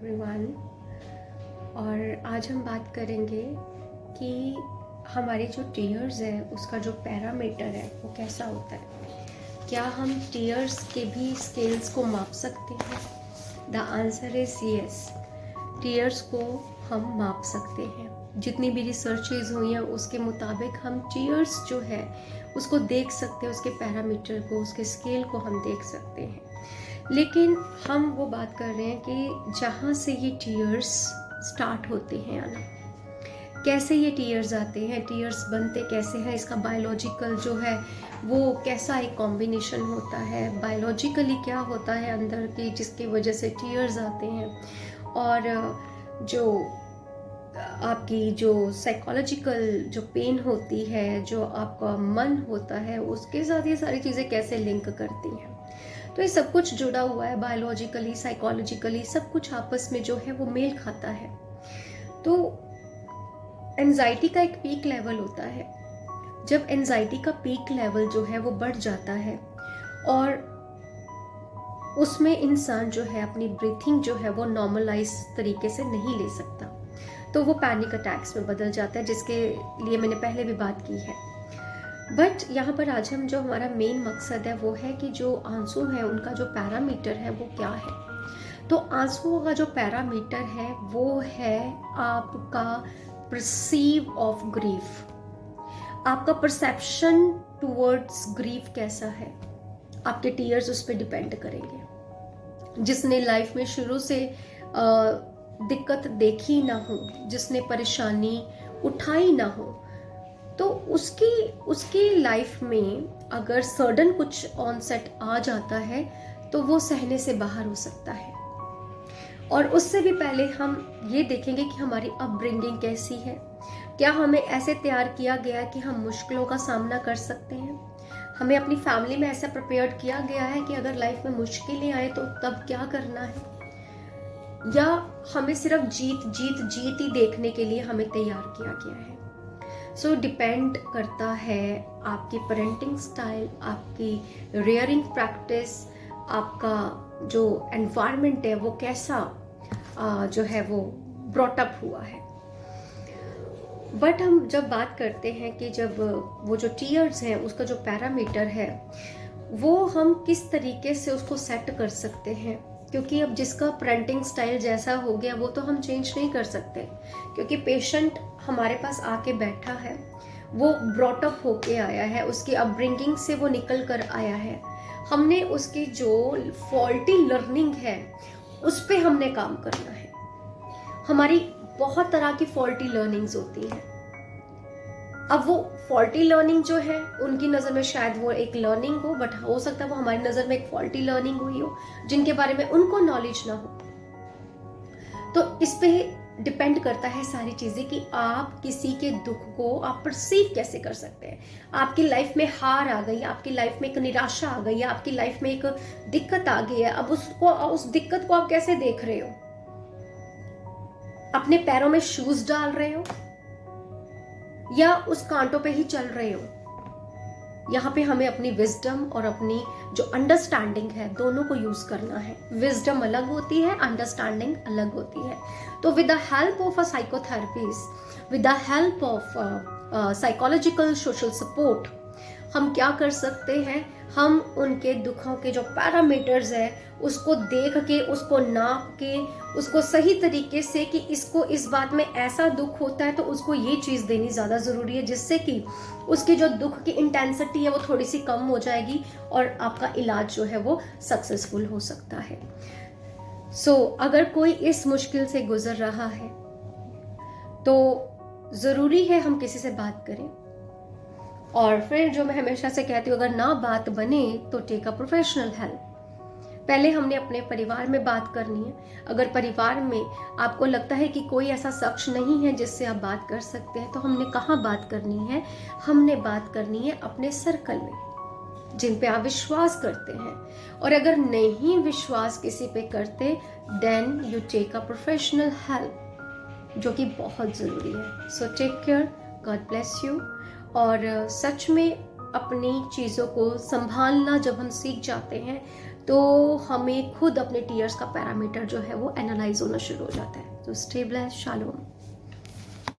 Everyone. और आज हम बात करेंगे कि हमारे जो टीयर्स है उसका जो पैरामीटर है वो कैसा होता है। क्या हम टीयर्स के भी स्केल्स को माप सकते हैं? The answer is yes. Tears को हम माप सकते हैं। जितनी भी रिसर्चेज हुई हैं उसके मुताबिक हम टीयर्स जो है उसको देख सकते हैं, उसके पैरामीटर को, उसके स्केल को हम देख सकते हैं। लेकिन हम वो बात कर रहे हैं कि जहाँ से ये टीयर्स स्टार्ट होते हैं आना, कैसे ये टीयर्स आते हैं, टीयर्स बनते कैसे हैं, इसका बायोलॉजिकल जो है वो कैसा एक कॉम्बिनेशन होता है, बायोलॉजिकली क्या होता है अंदर की जिसकी वजह से टीयर्स आते हैं, और जो आपकी जो साइकोलॉजिकल जो पेन होती है, जो आपका मन होता है, उसके साथ ये सारी चीज़ें कैसे लिंक करती हैं। तो ये सब कुछ जुड़ा हुआ है, बायोलॉजिकली, साइकोलॉजिकली सब कुछ आपस में जो है वो मेल खाता है। तो एंजाइटी का एक पीक लेवल होता है। जब एंजाइटी का पीक लेवल जो है वो बढ़ जाता है और उसमें इंसान जो है अपनी ब्रीथिंग जो है वो नॉर्मलाइज तरीके से नहीं ले सकता, तो वो पैनिक अटैक्स में बदल जाता है, जिसके लिए मैंने पहले भी बात की है। बट यहाँ पर आज हम जो हमारा मेन मकसद है वो है कि जो आंसू है उनका जो पैरामीटर है वो क्या है। तो आंसुओं का जो पैरामीटर है वो है आपका परसीव ऑफ ग्रीफ। आपका परसेप्शन टुवर्ड्स ग्रीफ कैसा है, आपके टीयर्स उस पर डिपेंड करेंगे। जिसने लाइफ में शुरू से दिक्कत देखी ना हो, जिसने परेशानी उठाई ना हो, तो उसकी लाइफ में अगर सडन कुछ ऑनसेट आ जाता है तो वो सहने से बाहर हो सकता है। और उससे भी पहले हम ये देखेंगे कि हमारी अपब्रिंगिंग कैसी है, क्या हमें ऐसे तैयार किया गया है कि हम मुश्किलों का सामना कर सकते हैं, हमें अपनी फैमिली में ऐसा प्रिपेयर किया गया है कि अगर लाइफ में मुश्किलें आए तो तब क्या करना है, या हमें सिर्फ जीत ही देखने के लिए हमें तैयार किया गया है। सो डिपेंड करता है आपकी पेरेंटिंग स्टाइल, आपकी रेयरिंग प्रैक्टिस, आपका जो एनवायरनमेंट है वो कैसा जो है वो ब्रॉटअप हुआ है। बट हम जब बात करते हैं कि जब वो जो टीयर्स हैं उसका जो पैरामीटर है वो हम किस तरीके से उसको सेट कर सकते हैं, क्योंकि अब जिसका पेरेंटिंग स्टाइल जैसा हो गया वो तो हम चेंज नहीं कर सकते, क्योंकि पेशेंट हमारे पास आके बैठा है, वो ब्रॉटअप होके आया है, उसकी अपब्रिंगिंग से वो निकल कर आया है। हमने उसकी जो फॉल्टी लर्निंग है उस पे हमने काम करना है। हमारी बहुत तरह की फॉल्टी लर्निंग्स होती हैं। अब वो फॉल्टी लर्निंग जो है उनकी नज़र में शायद वो एक लर्निंग हो, बट हो सकता है वो हमारी नज़र में एक फॉल्टी लर्निंग हुई हो जिनके बारे में उनको नॉलेज ना हो। तो इस पे डिपेंड करता है सारी चीज़ें कि आप किसी के दुख को आप परसीव कैसे कर सकते हैं। आपकी लाइफ में हार आ गई, आपकी लाइफ में एक निराशा आ गई है, आपकी लाइफ में एक दिक्कत आ गई है, अब उस दिक्कत को आप कैसे देख रहे हो? अपने पैरों में शूज डाल रहे हो या उस कांटों पे ही चल रहे हो? यहाँ पे हमें अपनी विजडम और अपनी जो अंडरस्टैंडिंग है दोनों को यूज करना है। विजडम अलग होती है, अंडरस्टैंडिंग अलग होती है। तो with the help of a psychotherapist, with the help of psychological social support, हम क्या कर सकते हैं, हम उनके दुखों के जो पैरामीटर्स है उसको देख के, उसको नाप के, उसको सही तरीके से कि इसको इस बात में ऐसा दुख होता है तो उसको ये चीज़ देनी ज़्यादा ज़रूरी है, जिससे कि उसकी जो दुख की इंटेंसिटी है वो थोड़ी सी कम हो जाएगी और आपका इलाज जो है वो सक्सेसफुल हो सकता है। सो अगर कोई इस मुश्किल से गुजर रहा है तो ज़रूरी है हम किसी से बात करें। और फिर जो मैं हमेशा से कहती हूँ, अगर ना बात बने तो टेक अ प्रोफेशनल हेल्प। पहले हमने अपने परिवार में बात करनी है। अगर परिवार में आपको लगता है कि कोई ऐसा शख्स नहीं है जिससे आप बात कर सकते हैं, तो हमने कहाँ बात करनी है? हमने बात करनी है अपने सर्कल में, जिन पे आप विश्वास करते हैं। और अगर नहीं विश्वास किसी पे करते, then you take a professional help, जो कि बहुत ज़रूरी है। So take care, god bless you. और सच में अपनी चीज़ों को संभालना जब हम सीख जाते हैं तो हमें खुद अपने टीयर्स का पैरामीटर जो है वो एनालाइज होना शुरू हो जाता है। तो स्टे ब्लेस्ड, शालोम।